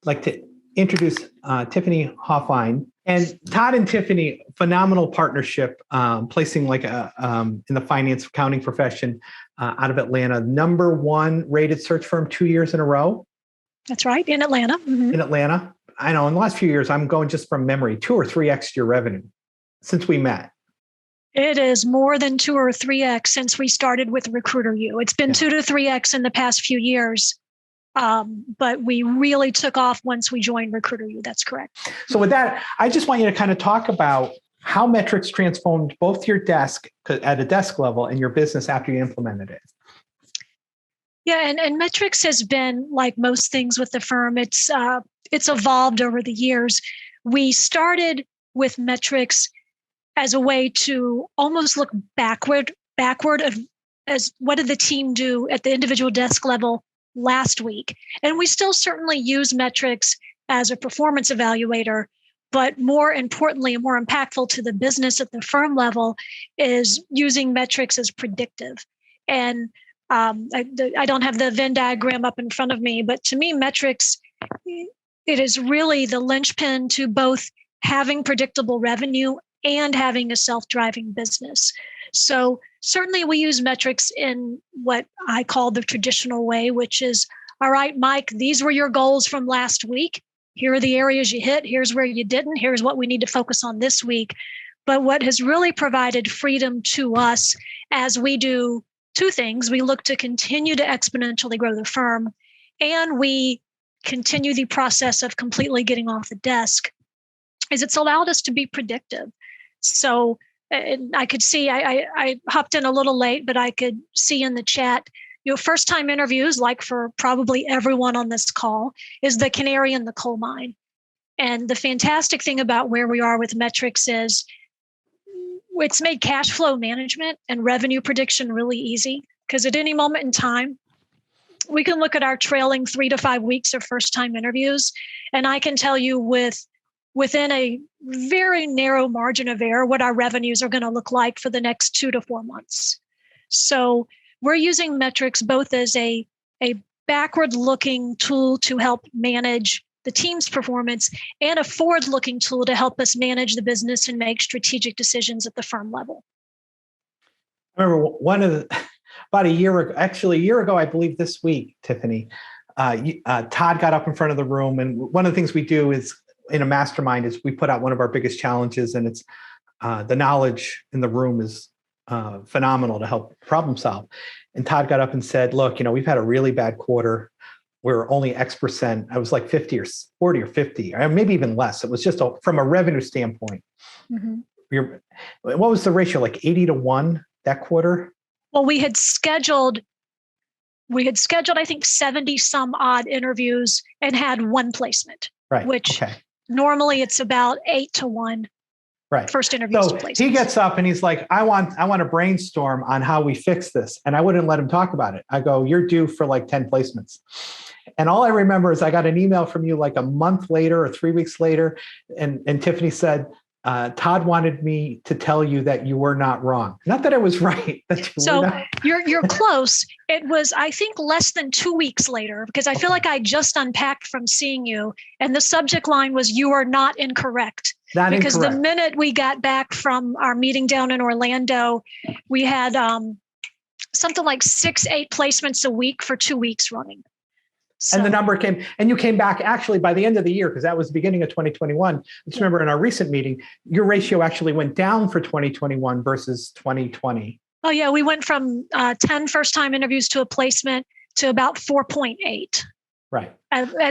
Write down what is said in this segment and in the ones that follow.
like to introduce Tiffany Hoffine. And Todd and Tiffany, phenomenal partnership, placing like in the finance accounting profession out of Atlanta, #1 rated search firm 2 years in a row. That's right, in Atlanta. Mm-hmm. In Atlanta. I know in the last few years, I'm going just from memory, 2 or 3x your revenue since we met. It is more than 2 or 3x since we started with RecruiterU. It's been 2 to 3x in the past few years. But we really took off once we joined RecruiterU. That's correct. So with that, I just want you to kind of talk about how metrics transformed both your desk at a desk level and your business after you implemented it. Yeah, and metrics has been like most things with the firm. It's evolved over the years. We started with metrics as a way to almost look backward as what did the team do at the individual desk level last week. And we still certainly use metrics as a performance evaluator, but more importantly and more impactful to the business at the firm level is using metrics as predictive. And I don't have the Venn diagram up in front of me, but to me, metrics, it is really the linchpin to both having predictable revenue and having a self-driving business. So certainly we use metrics in what I call the traditional way, which is, all right, Mike, these were your goals from last week. Here are the areas you hit. Here's where you didn't. Here's what we need to focus on this week. But what has really provided freedom to us as we do two things, we look to continue to exponentially grow the firm, and we continue the process of completely getting off the desk, is it's allowed us to be predictive. So I could see, I hopped in a little late, but I could see in the chat, first time interviews, like for probably everyone on this call, is the canary in the coal mine. And the fantastic thing about where we are with metrics is it's made cash flow management and revenue prediction really easy, because at any moment in time, we can look at our trailing 3 to 5 weeks of first time interviews. And I can tell you within a very narrow margin of error what our revenues are going to look like for the next 2 to 4 months. So we're using metrics both as a backward-looking tool to help manage the team's performance and a forward-looking tool to help us manage the business and make strategic decisions at the firm level. I remember about a year ago, I believe this week, Tiffany, Todd got up in front of the room, and one of the things we do is in a mastermind is we put out one of our biggest challenges, and it's the knowledge in the room is phenomenal to help problem solve. And Todd got up and said, look, we've had a really bad quarter. We're only X%. I was like 50 or 40 or 50, or maybe even less. It was just from a revenue standpoint. Mm-hmm. What was the ratio, like 80-1 that quarter? Well, we had scheduled, I think, 70 some odd interviews and had one placement, right? Which normally it's about 8-1. Right. First interviews so to placements. He gets up and he's like, I want to brainstorm on how we fix this. And I wouldn't let him talk about it. I go, you're due for like 10 placements. And all I remember is I got an email from you like a month later or 3 weeks later. And Tiffany said, Todd wanted me to tell you that you were not wrong. Not that I was right. You're close. It was, I think, less than 2 weeks later, because I feel like I just unpacked from seeing you. And the subject line was, you are not incorrect. Because the minute we got back from our meeting down in Orlando, we had something like 6-8 placements a week for 2 weeks running. So, and the number came, and you came back actually by the end of the year, because that was the beginning of 2021. Let's remember in our recent meeting, your ratio actually went down for 2021 versus 2020. Oh yeah, we went from 10 first-time interviews to a placement to about 4.8. Right.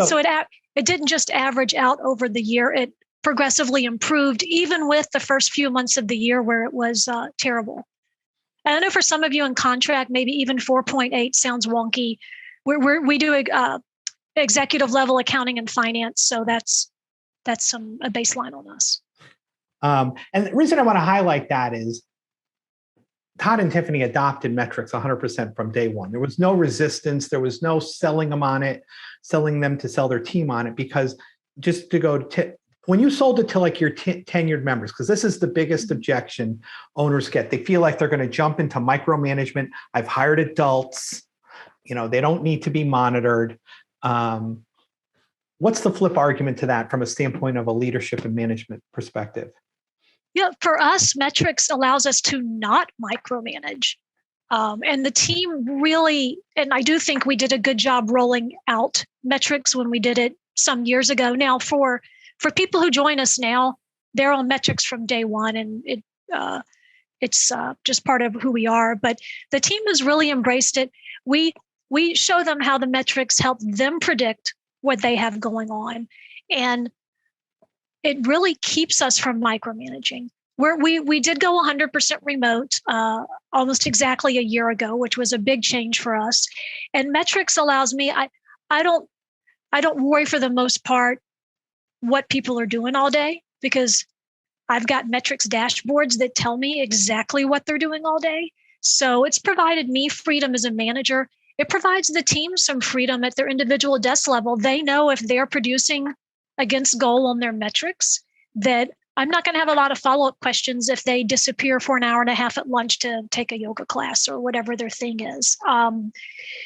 So it didn't just average out over the year. It progressively improved, even with the first few months of the year where it was terrible. And I know for some of you in contract, maybe even 4.8 sounds wonky. We do executive level accounting and finance, so that's a baseline on us. And the reason I want to highlight that is Todd and Tiffany adopted metrics 100% from day one. There was no resistance. There was no selling them to sell their team on it, because just to go to when you sold it to like your tenured members, because this is the biggest objection owners get. They feel like they're going to jump into micromanagement. I've hired adults. They don't need to be monitored. what's the flip argument to that from a standpoint of a leadership and management perspective? Yeah, for us, metrics allows us to not micromanage. And the team really, and I do think we did a good job rolling out metrics when we did it some years ago. Now, for people who join us now, they're on metrics from day one, and it's just part of who we are. But the team has really embraced it. We show them how the metrics help them predict what they have going on, and it really keeps us from micromanaging. We did go 100% remote almost exactly a year ago, which was a big change for us. And metrics allows me, I don't worry for the most part what people are doing all day, because I've got metrics dashboards that tell me exactly what they're doing all day. So it's provided me freedom as a manager. It provides the team some freedom at their individual desk level. They know if they're producing against goal on their metrics, that I'm not going to have a lot of follow-up questions if they disappear for an hour and a half at lunch to take a yoga class or whatever their thing is.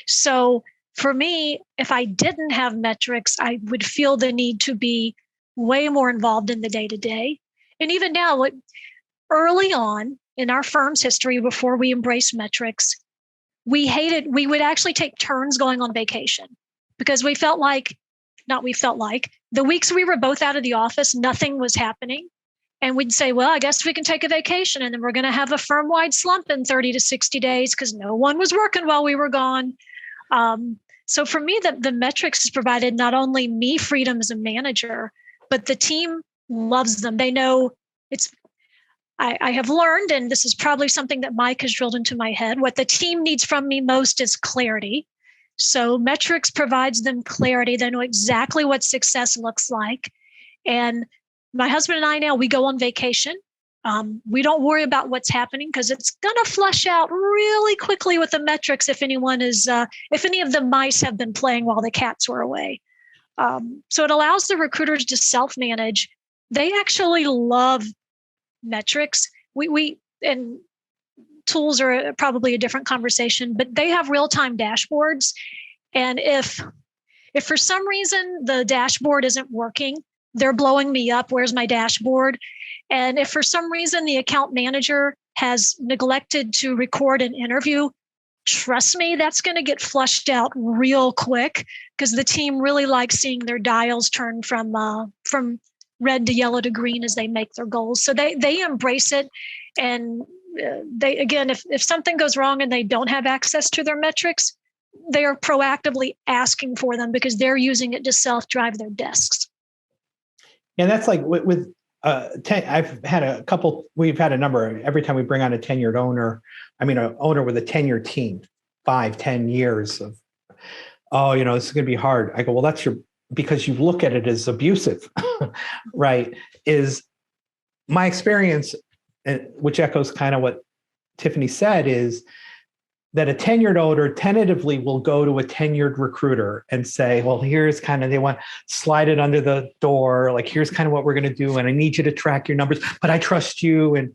So for me, if I didn't have metrics, I would feel the need to be way more involved in the day-to-day. And even now, early on in our firm's history, before we embraced metrics, we would actually take turns going on vacation, because we felt like, the weeks we were both out of the office, nothing was happening. And we'd say, well, I guess we can take a vacation, and then we're going to have a firm-wide slump in 30 to 60 days because no one was working while we were gone. So for me, the metrics has provided not only me freedom as a manager, but the team loves them. They know I have learned, and this is probably something that Mike has drilled into my head, what the team needs from me most is clarity. So metrics provides them clarity. They know exactly what success looks like. And my husband and I now, we go on vacation. We don't worry about what's happening because it's going to flush out really quickly with the metrics if any of the mice have been playing while the cats were away. So it allows the recruiters to self-manage. They actually love metrics. And tools are probably a different conversation, but they have real-time dashboards. And if for some reason the dashboard isn't working, they're blowing me up. Where's my dashboard? And if for some reason the account manager has neglected to record an interview, trust me, that's going to get flushed out real quick, because the team really likes seeing their dials turn from red to yellow to green as they make their goals. So they embrace it. And they, again, if something goes wrong and they don't have access to their metrics, they are proactively asking for them because they're using it to self-drive their desks. And that's like with I've had a couple, we've had a number, every time we bring on a tenured owner, an owner with a tenured team, 5-10 years of, this is going to be hard. I go, well, because you look at it as abusive, right? Is my experience, which echoes kind of what Tiffany said, is that a tenured owner tentatively will go to a tenured recruiter and say, well, here's kind of, they want slide it under the door. Like, here's kind of what we're going to do. And I need you to track your numbers, but I trust you. And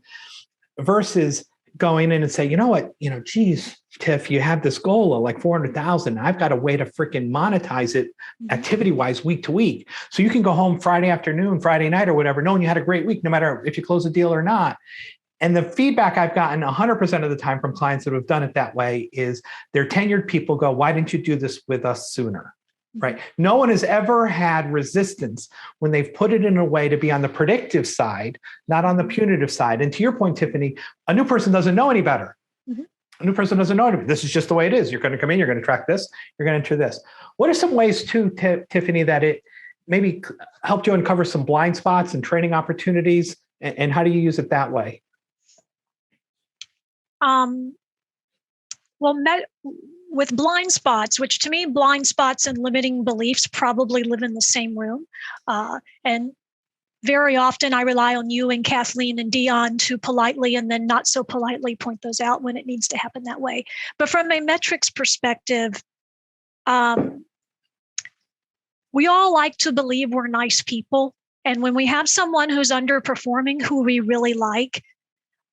versus going in and say, you know what, geez, Tiff, you have this goal of like 400,000. I've got a way to freaking monetize it activity wise week to week. So you can go home Friday afternoon, Friday night or whatever, knowing you had a great week, no matter if you close a deal or not. And the feedback I've gotten 100% of the time from clients that have done it that way is their tenured people go, why didn't you do this with us sooner? Right? No one has ever had resistance when they've put it in a way to be on the predictive side, not on the punitive side. And to your point, Tiffany, a new person doesn't know any better. Mm-hmm. A new person doesn't know any better. This is just the way it is. You're going to come in, you're going to track this, you're going to enter this. What are some ways too, Tiffany, that it maybe helped you uncover some blind spots and training opportunities? And how do you use it that way? With blind spots, which to me, blind spots and limiting beliefs probably live in the same room. And very often I rely on you and Kathleen and Dion to politely and then not so politely point those out when it needs to happen that way. But from a metrics perspective, we all like to believe we're nice people. And when we have someone who's underperforming who we really like,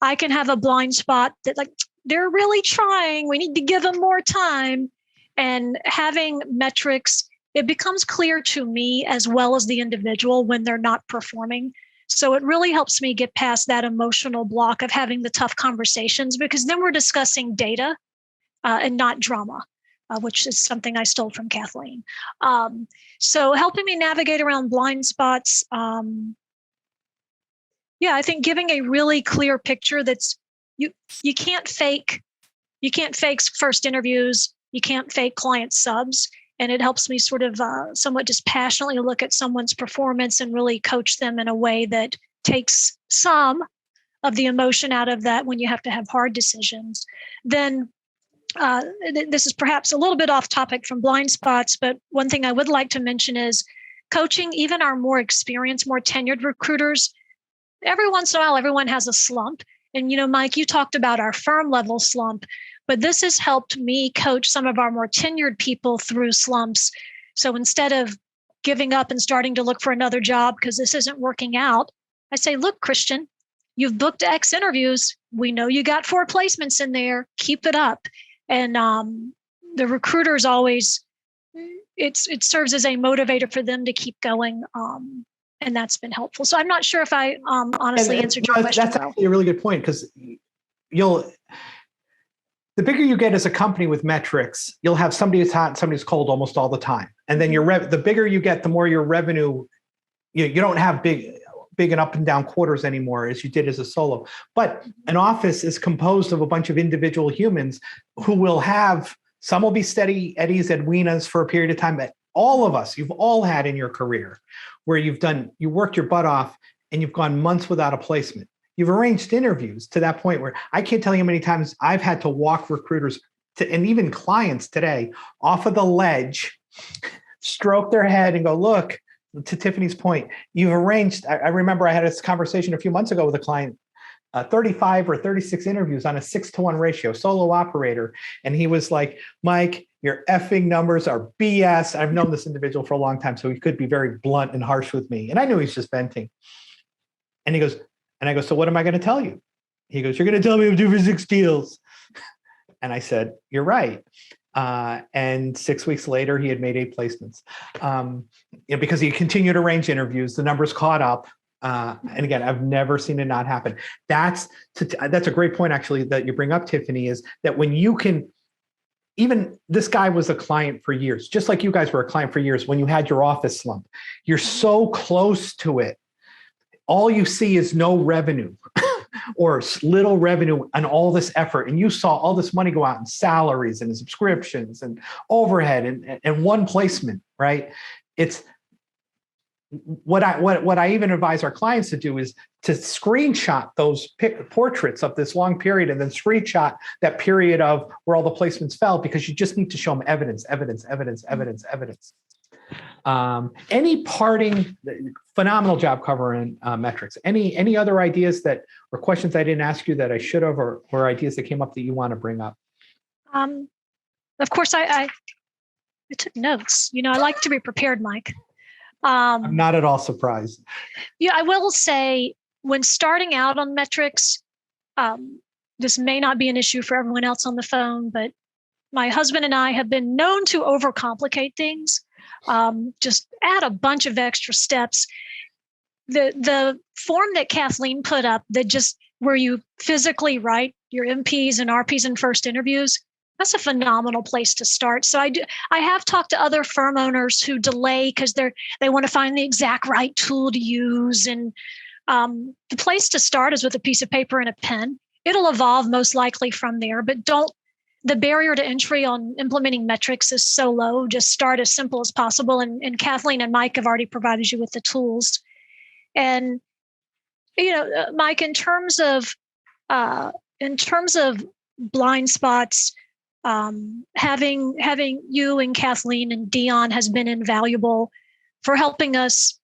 I can have a blind spot that like, they're really trying. We need to give them more time. And having metrics it becomes clear to me as well as the individual when they're not performing. So it really helps me get past that emotional block of having the tough conversations, because then we're discussing data and not drama, which is something I stole from Kathleen. So helping me navigate around blind spots. Yeah, I think giving a really clear picture that's you can't fake first interviews, you can't fake client subs, and it helps me sort of somewhat dispassionately look at someone's performance and really coach them in a way that takes some of the emotion out of that when you have to have hard decisions. Then this is perhaps a little bit off topic from blind spots, but one thing I would like to mention is coaching even our more experienced, more tenured recruiters. Every once in a while, everyone has a slump. And, Mike, you talked about our firm level slump, but this has helped me coach some of our more tenured people through slumps. So instead of giving up and starting to look for another job because this isn't working out, I say, look, Christian, you've booked X interviews. We know you got 4 placements in there. Keep it up. And the recruiters always, it serves as a motivator for them to keep going. And that's been helpful. So I'm not sure if I honestly answered your question. That's actually a really good point, because the bigger you get as a company with metrics, you'll have somebody who's hot and somebody who's cold almost all the time. And then the bigger you get, the more your revenue, you don't have big and up and down quarters anymore as you did as a solo. But an office is composed of a bunch of individual humans who will have, some will be steady Eddies, Edwinas for a period of time, but all of us, you've all had in your career where you worked your butt off and you've gone months without a placement. You've arranged interviews to that point where I can't tell you how many times I've had to walk recruiters and even clients today off of the ledge, stroke their head and go, look, to Tiffany's point, you've arranged. I remember I had this conversation a few months ago with a client, 35 or 36 interviews on a 6-to-1 ratio, solo operator. And he was like, Mike, your effing numbers are BS. I've known this individual for a long time, so he could be very blunt and harsh with me. And I knew he's just venting. And he goes, and I go, so what am I going to tell you? He goes, you're going to tell me I'm due for 6 deals. And I said, you're right. And 6 weeks later, he had made 8 placements. Because he continued to arrange interviews, the numbers caught up. And again, I've never seen it not happen. That's a great point, actually, that you bring up, Tiffany, is that when you can, even this guy was a client for years, just like you guys were a client for years when you had your office slump. You're so close to it. All you see is no revenue or little revenue and all this effort. And you saw all this money go out in salaries and subscriptions and overhead and one placement, right? It's what I even advise our clients to do is to screenshot those portraits of this long period and then screenshot that period of where all the placements fell, because you just need to show them evidence. Any parting, phenomenal job covering metrics. Any other ideas or questions I didn't ask you that I should have, or ideas that came up that you want to bring up? Of course, I took notes. I like to be prepared, Mike. I'm not at all surprised. Yeah, I will say when starting out on metrics, this may not be an issue for everyone else on the phone, but my husband and I have been known to overcomplicate things. Just add a bunch of extra steps. The form that Kathleen put up, that just where you physically write your MPs and RPs in first interviews, that's a phenomenal place to start. So I have talked to other firm owners who delay because they want to find the exact right tool to use. And the place to start is with a piece of paper and a pen. It'll evolve most likely from there, but the barrier to entry on implementing metrics is so low. Just start as simple as possible. And Kathleen and Mike have already provided you with the tools. And, Mike, in terms of blind spots, having you and Kathleen and Dion has been invaluable for helping us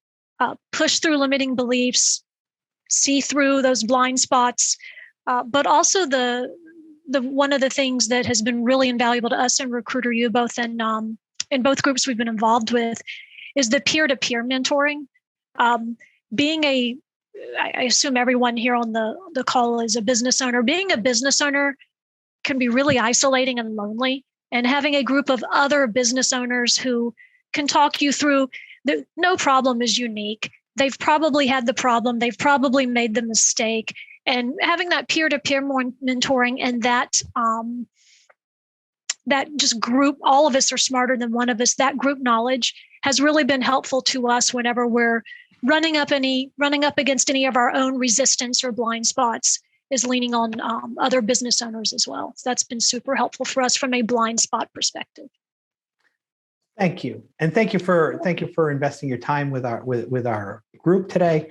push through limiting beliefs, see through those blind spots, but also the one of the things that has been really invaluable to us in RecruiterU, both in both groups we've been involved with, is the peer-to-peer mentoring. I assume everyone here on the call is a business owner. Being a business owner can be really isolating and lonely. And having a group of other business owners who can talk you through that no problem is unique. They've probably had the problem. They've probably made the mistake. And having that peer-to-peer mentoring and that just group, all of us are smarter than one of us, that group knowledge has really been helpful to us whenever we're running up against any of our own resistance or blind spots, is leaning on other business owners as well. So that's been super helpful for us from a blind spot perspective. Thank you. And thank you for investing your time with our group today.